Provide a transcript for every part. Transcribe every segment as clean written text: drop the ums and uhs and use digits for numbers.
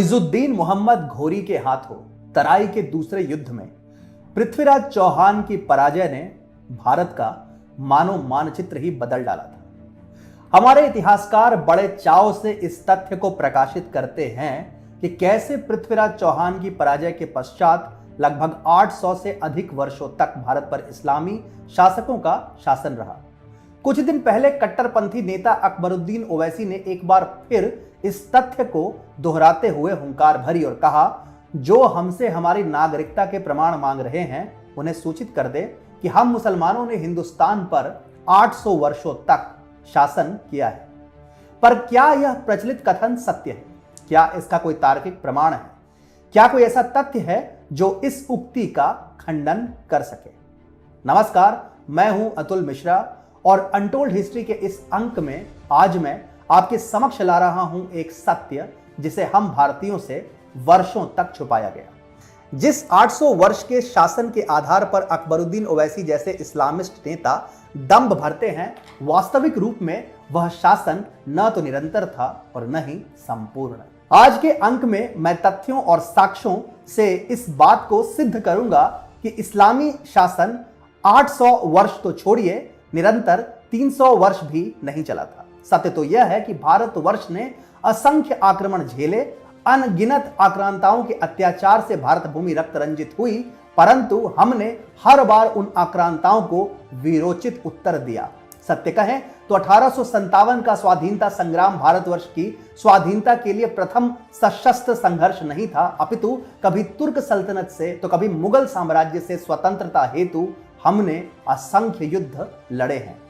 मुइजुद्दीन मोहम्मद घोरी के हाथों तराई के दूसरे युद्ध में पृथ्वीराज चौहान की पराजय ने भारत का मानो मानचित्र ही बदल डाला था। हमारे इतिहासकार बड़े चाव से इस तथ्य को प्रकाशित करते हैं कि कैसे पृथ्वीराज चौहान की पराजय के पश्चात लगभग 800 से अधिक वर्षों तक भारत पर इस्लामी शासकों का शासन रहा। कुछ दिन पहले कट्टरपंथी नेता अकबरुद्दीन ओवैसी ने एक बार फिर इस तथ्य को दोहराते हुए हुंकार भरी और कहा, जो हमसे हमारी नागरिकता के प्रमाण मांग रहे हैं उन्हें सूचित कर दे कि हम मुसलमानों ने हिंदुस्तान पर 800 वर्षों तक शासन किया है। पर क्या यह प्रचलित कथन सत्य है? क्या इसका कोई तार्किक प्रमाण है? क्या कोई ऐसा तथ्य है जो इस उक्ति का खंडन कर सके? नमस्कार, मैं हूं अतुल मिश्रा और अनटोल्ड हिस्ट्री के इस अंक में आज मैं आपके समक्ष ला रहा हूं एक सत्य जिसे हम भारतीयों से वर्षों तक छुपाया गया। जिस 800 वर्ष के शासन के आधार पर अकबरुद्दीन ओवैसी जैसे इस्लामिस्ट नेता दंभ भरते हैं, वास्तविक रूप में वह शासन न तो निरंतर था और न ही संपूर्ण। आज के अंक में मैं तथ्यों और साक्ष्यों से इस बात को सिद्ध करूंगा कि इस्लामी शासन 800 वर्ष तो छोड़िए, निरंतर 300 वर्ष भी नहीं चला था। सत्य तो यह है कि भारतवर्ष ने असंख्य आक्रमण झेले, अनगिनत आक्रांताओं के अत्याचार से भारत भूमि रक्त रंजित हुई, परंतु हमने हर बार उन आक्रांताओं को वीरोचित उत्तर दिया। सत्य कहें तो 1857 का स्वाधीनता संग्राम भारतवर्ष की स्वाधीनता के लिए प्रथम सशस्त्र संघर्ष नहीं था, अपितु कभी तुर्क सल्तनत से तो कभी मुगल साम्राज्य से स्वतंत्रता हेतु हमने असंख्य युद्ध लड़े हैं।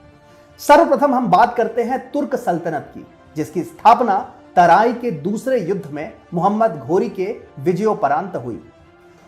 सर्वप्रथम हम बात करते हैं तुर्क सल्तनत की, जिसकी स्थापना तराई के दूसरे युद्ध में मोहम्मद घोरी के विजयोपरांत हुई।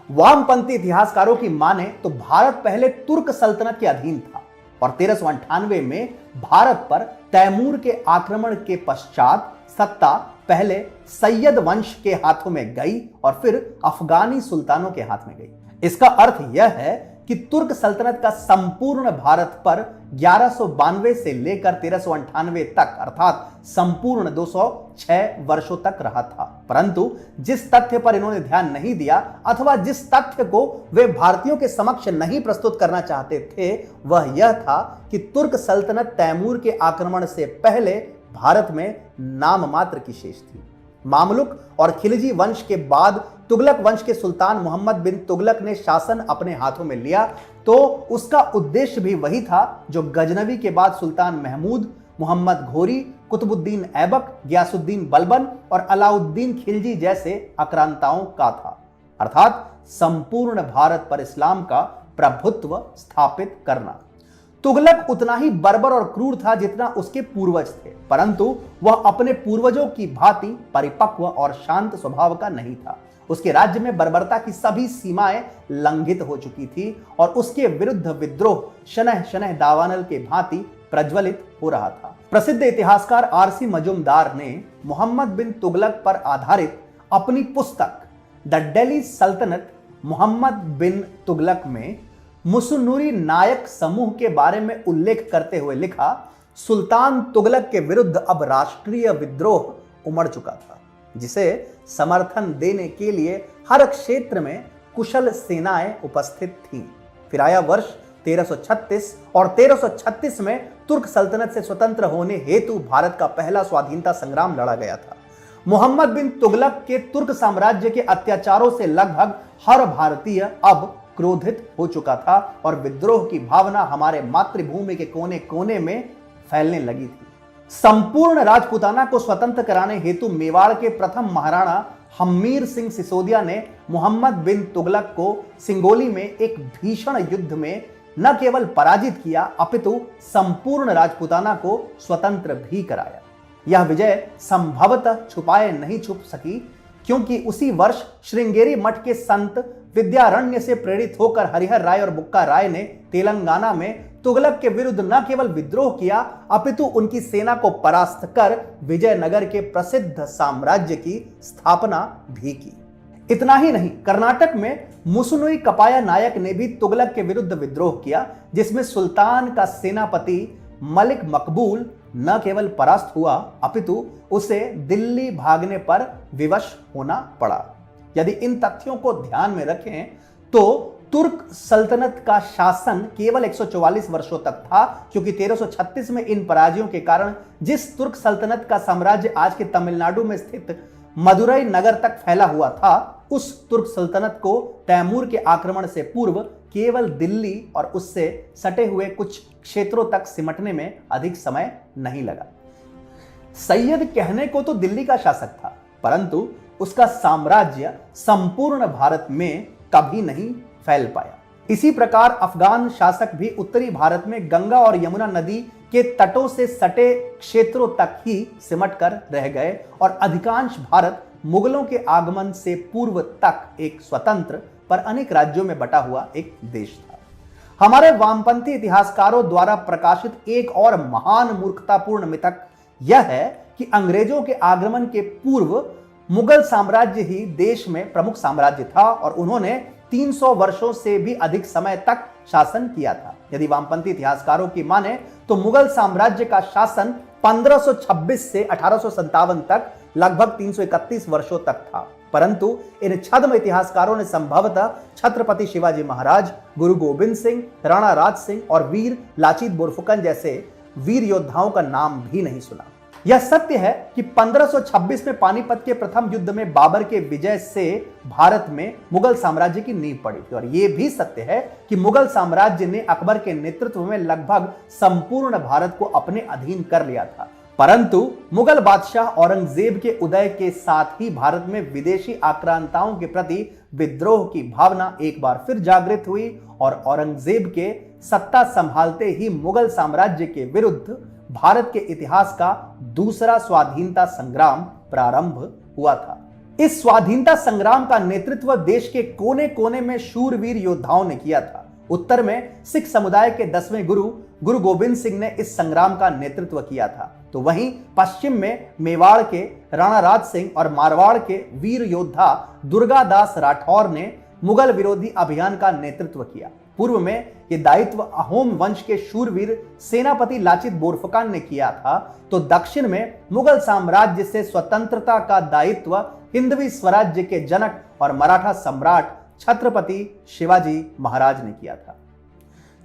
वामपंथी इतिहासकारों की माने तो भारत पहले तुर्क सल्तनत के अधीन था और 1398 में भारत पर तैमूर के आक्रमण के पश्चात सत्ता पहले सैयद वंश के हाथों में गई और फिर अफगानी सुल्तानों के हाथ में गई। इसका अर्थ यह है कि तुर्क सल्तनत का संपूर्ण भारत पर 1192 से लेकर 1398 तक अर्थात संपूर्ण 206 वर्षों तक रहा था। परंतु जिस तथ्य पर इन्होंने ध्यान नहीं दिया अथवा जिस तथ्य को वे भारतीयों के समक्ष नहीं प्रस्तुत करना चाहते थे, वह यह था कि तुर्क सल्तनत तैमूर के आक्रमण से पहले भारत में नाम मात्र की शेष थी। मामलुक और खिलजी वंश के बाद तुगलक वंश के सुल्तान मोहम्मद बिन तुगलक ने शासन अपने हाथों में लिया तो उसका उद्देश्य भी वही था जो गजनवी के बाद सुल्तान महमूद, मोहम्मद घोरी, कुतुबुद्दीन ऐबक, गियासुद्दीन बलबन और अलाउद्दीन खिलजी जैसे आक्रांताओं का था, अर्थात संपूर्ण भारत पर इस्लाम का प्रभुत्व स्थापित करना। तुगलक उतना ही बर्बर और क्रूर था जितना उसके पूर्वज थे, परंतु वह अपने पूर्वजों की भांति परिपक्व और शांत स्वभाव का नहीं था। उसके राज्य में बर्बरता की सभी सीमाएं लंघित हो चुकी थी और उसके विरुद्ध विद्रोह शनह शनह दावानल के भांति प्रज्वलित हो रहा था। प्रसिद्ध इतिहासकार आरसी मजूमदार ने मोहम्मद बिन तुगलक पर आधारित अपनी पुस्तक द दिल्ली सल्तनत मोहम्मद बिन तुगलक में मुसन्नुरी नायक समूह के बारे में उल्लेख करते हुए लिखा, सुल्तान तुगलक के विरुद्ध अब राष्ट्रीय विद्रोह उमड़ चुका था, जिसे समर्थन देने के लिए हर क्षेत्र में कुशल सेनाएं उपस्थित थीं। फिर आया वर्ष 1336 और 1336 में तुर्क सल्तनत से स्वतंत्र होने हेतु भारत का पहला स्वाधीनता संग्राम लड़ा गया था। मोहम्मद बिन तुगलक के तुर्क साम्राज्य के अत्याचारों से लगभग हर भारतीय अब क्रोधित हो चुका था और विद्रोह की भावना हमारे मातृभूमि के कोने कोने में फैलने लगी थी। संपूर्ण राजपूताना को स्वतंत्र कराने हेतु मेवाड़ के प्रथम महाराणा हम्मीर सिंह सिसोदिया ने मोहम्मद बिन तुगलक को सिंगोली में एक भीषण युद्ध में न केवल पराजित किया अपितु संपूर्ण राजपूताना को स्वतंत्र भी कराया। यह विजय संभवतः छुपाए नहीं छुप सकी, क्योंकि उसी वर्ष श्रृंगेरी मठ के संत विद्यारण्य से प्रेरित होकर हरिहर राय और बुक्का राय ने तेलंगाना में तुगलक के विरुद्ध न केवल विद्रोह किया अपितु उनकी सेना को परास्त कर विजयनगर के प्रसिद्ध साम्राज्य की स्थापना भी की। इतना ही नहीं, कर्नाटक में मुसुनुई कपाया नायक ने भी तुगलक के विरुद्ध विद्रोह किया, जिसमें सुल्तान का सेनापति मलिक मकबूल न केवल परास्त हुआ अपितु उसे दिल्ली भागने पर विवश होना पड़ा। यदि इन तथ्यों को ध्यान में रखें तो तुर्क सल्तनत का शासन केवल 144 वर्षों तक था, क्योंकि 1336 में इन पराजयों के कारण जिस तुर्क सल्तनत का साम्राज्य आज के तमिलनाडु में स्थित मदुरई नगर तक फैला हुआ था, उस तुर्क सल्तनत को तैमूर के आक्रमण से पूर्व केवल दिल्ली और उससे सटे हुए कुछ क्षेत्रों तक सिमटने में अधिक समय नहीं लगा। सैयद कहने को तो दिल्ली का शासक था, परंतु उसका साम्राज्य संपूर्ण भारत में कभी नहीं फैल पाया। इसी प्रकार अफगान शासक भी उत्तरी भारत में गंगा और यमुना नदी के तटों से सटे क्षेत्रों तक ही सिमट कर रह गए और अधिकांश भारत मुगलों के आगमन से पूर्व तक एक स्वतंत्र पर अनेक राज्यों में बटा हुआ एक देश था। हमारे वामपंथी इतिहासकारों द्वारा प्रकाशित एक और महान मूर्खतापूर्ण मिथक यह है कि अंग्रेजों के आगमन के पूर्व मुगल साम्राज्य ही देश में प्रमुख साम्राज्य था और उन्होंने 300 वर्षों से भी अधिक समय तक शासन किया था। यदि वामपंथी इतिहासकारों की माने तो मुगल साम्राज्य का शासन 1526 से 1857 तक लगभग 331 वर्षों तक था, परंतु इन छद्म इतिहासकारों ने संभवतः छत्रपति शिवाजी महाराज, गुरु गोविंद सिंह, राणा राज सिंह और वीर लाचित बोरफुकन जैसे वीर योद्धाओं का नाम भी नहीं सुना। यह सत्य है कि 1526 में पानीपत के प्रथम युद्ध में बाबर के विजय से भारत में मुगल साम्राज्य की नींव पड़ी थी और यह भी सत्य है कि मुगल साम्राज्य ने अकबर के नेतृत्व में लगभग संपूर्ण भारत को अपने अधीन कर लिया था। परंतु मुगल बादशाह औरंगजेब के उदय के साथ ही भारत में विदेशी आक्रांताओं के प्रति विद्रोह की भावना एक बार फिर जागृत हुई और औरंगजेब के सत्ता संभालते ही मुगल साम्राज्य के विरुद्ध भारत के इतिहास का दूसरा स्वाधीनता संग्राम प्रारंभ हुआ था। इस स्वाधीनता संग्राम का नेतृत्व देश के कोने कोने में शूरवीर योद्धाओं ने किया था। उत्तर में सिख समुदाय के 10वें गुरु गोविंद सिंह ने इस संग्राम का नेतृत्व किया था, तो वहीं पश्चिम में मेवाड़ के राणा राज सिंह और मारवाड़ के वीर योद्धा दुर्गादास राठौर ने मुगल विरोधी अभियान का नेतृत्व किया। पूर्व में यह दायित्व अहोम वंश के शूरवीर सेनापति लाचित बोरफुकन ने किया था, तो दक्षिण में मुगल साम्राज्य से स्वतंत्रता का दायित्व हिंदवी स्वराज्य के जनक और मराठा सम्राट छत्रपति शिवाजी महाराज ने किया था।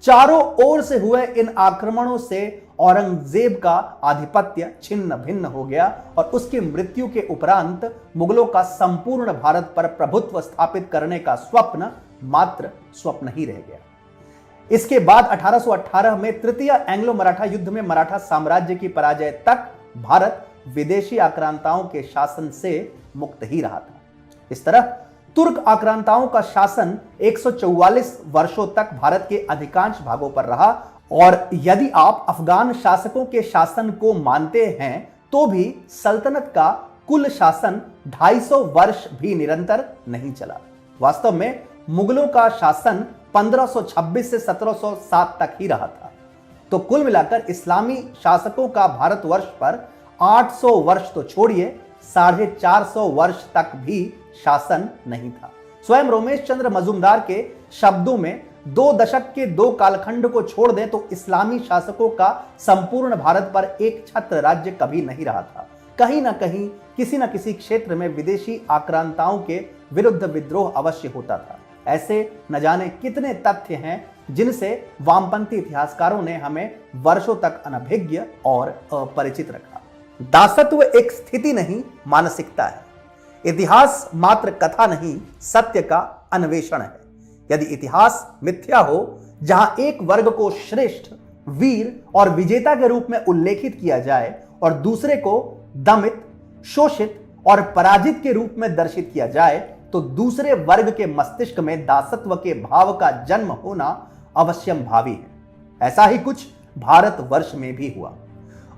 चारों ओर से हुए इन आक्रमणों से औरंगजेब का आधिपत्य छिन्न भिन्न हो गया और उसकी मृत्यु के उपरांत मुगलों का संपूर्ण भारत पर प्रभुत्व स्थापित करने का स्वप्न मात्र स्वप्न ही रह गया। इसके बाद 1818 में तृतीय एंग्लो मराठा युद्ध में मराठा साम्राज्य की पराजय तक भारत विदेशी आक्रांताओं के शासन से मुक्त ही रहा था। इस तरह तुर्क आक्रांताओं का शासन 144 वर्षों तक भारत के अधिकांश भागों पर रहा और यदि आप अफगान शासकों के शासन को मानते हैं तो भी सल्तनत का कुल शासन 250 वर्ष भी निरंतर नहीं चला। वास्तव में मुगलों का शासन 1526 से 1707 तक ही रहा था। तो कुल मिलाकर इस्लामी शासकों का भारतवर्ष पर 800 वर्ष तो छोड़िए 450 वर्ष तक भी शासन नहीं था। स्वयं रोमेश चंद्र मजूमदार के शब्दों में 2 दशक के 2 कालखंड को छोड़ दें तो इस्लामी शासकों का संपूर्ण भारत पर एक छत्र राज्य कभी नहीं रहा था। कहीं ना कहीं किसी न किसी क्षेत्र में विदेशी आक्रांताओं के विरुद्ध विद्रोह अवश्य होता था। ऐसे न जाने कितने तथ्य हैं जिनसे वामपंथी इतिहासकारों ने हमें वर्षों तक अनभिज्ञ और अपरिचित रखा। दासत्व एक स्थिति नहीं, मानसिकता है। इतिहास मात्र कथा नहीं, सत्य का अन्वेषण है। यदि इतिहास मिथ्या हो, जहां एक वर्ग को श्रेष्ठ, वीर और विजेता के रूप में उल्लेखित किया जाए और दूसरे को दमित, शोषित और पराजित के रूप में दर्शित किया जाए, तो दूसरे वर्ग के मस्तिष्क में दासत्व के भाव का जन्म होना अवश्यम भावी है। ऐसा ही कुछ भारतवर्ष में भी हुआ।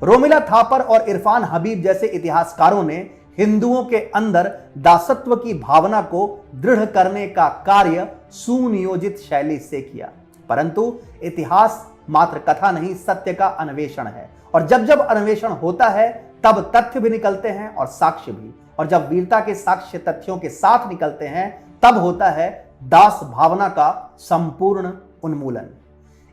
रोमिला थापर और इरफान हबीब जैसे इतिहासकारों ने हिंदुओं के अंदर दासत्व की भावना को दृढ़ करने का कार्य सुनियोजित शैली से किया। परंतु इतिहास मात्र कथा नहीं, सत्य का अन्वेषण है और जब जब अन्वेषण होता है तब तथ्य भी निकलते हैं और साक्ष्य भी, और जब वीरता के साक्ष्य तथ्यों के साथ निकलते हैं तब होता है दास भावना का संपूर्ण उन्मूलन।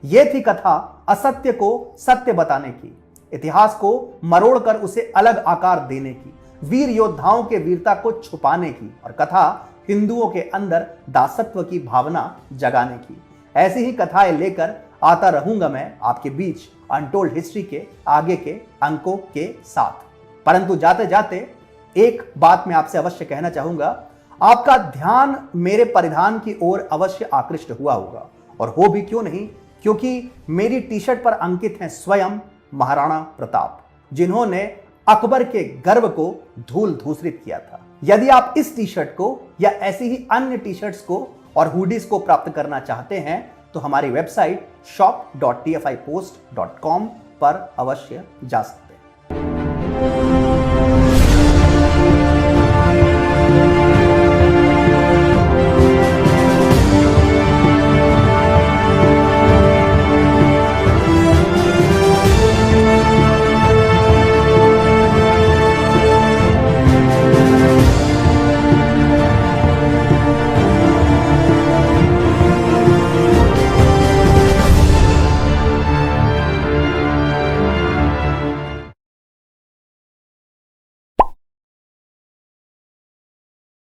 यह थी कथा असत्य को सत्य बताने की। इतिहास को मरोड़कर उसे अलग आकार देने की, वीर योद्धाओं के वीरता को छुपाने की और कथा हिंदुओं के अंदर दासत्व की भावना जगाने की। ऐसी ही कथाएं लेकर आता रहूंगा मैं आपके बीच अनटोल्ड हिस्ट्री के आगे के अंकों के साथ। परंतु जाते जाते एक बात मैं आपसे अवश्य कहना चाहूंगा, आपका ध्यान मेरे परिधान की ओर अवश्य आकृष्ट हुआ होगा, और हो भी क्यों नहीं, क्योंकि मेरी टी शर्ट पर अंकित हैं स्वयं महाराणा प्रताप, जिन्होंने अकबर के गर्व को धूल धूसरित किया था। यदि आप इस टी शर्ट को या ऐसी ही अन्य टी शर्ट्स को और हुडीज को प्राप्त करना चाहते हैं तो हमारी वेबसाइट shop.tfipost.com पर अवश्य जा सकते हैं।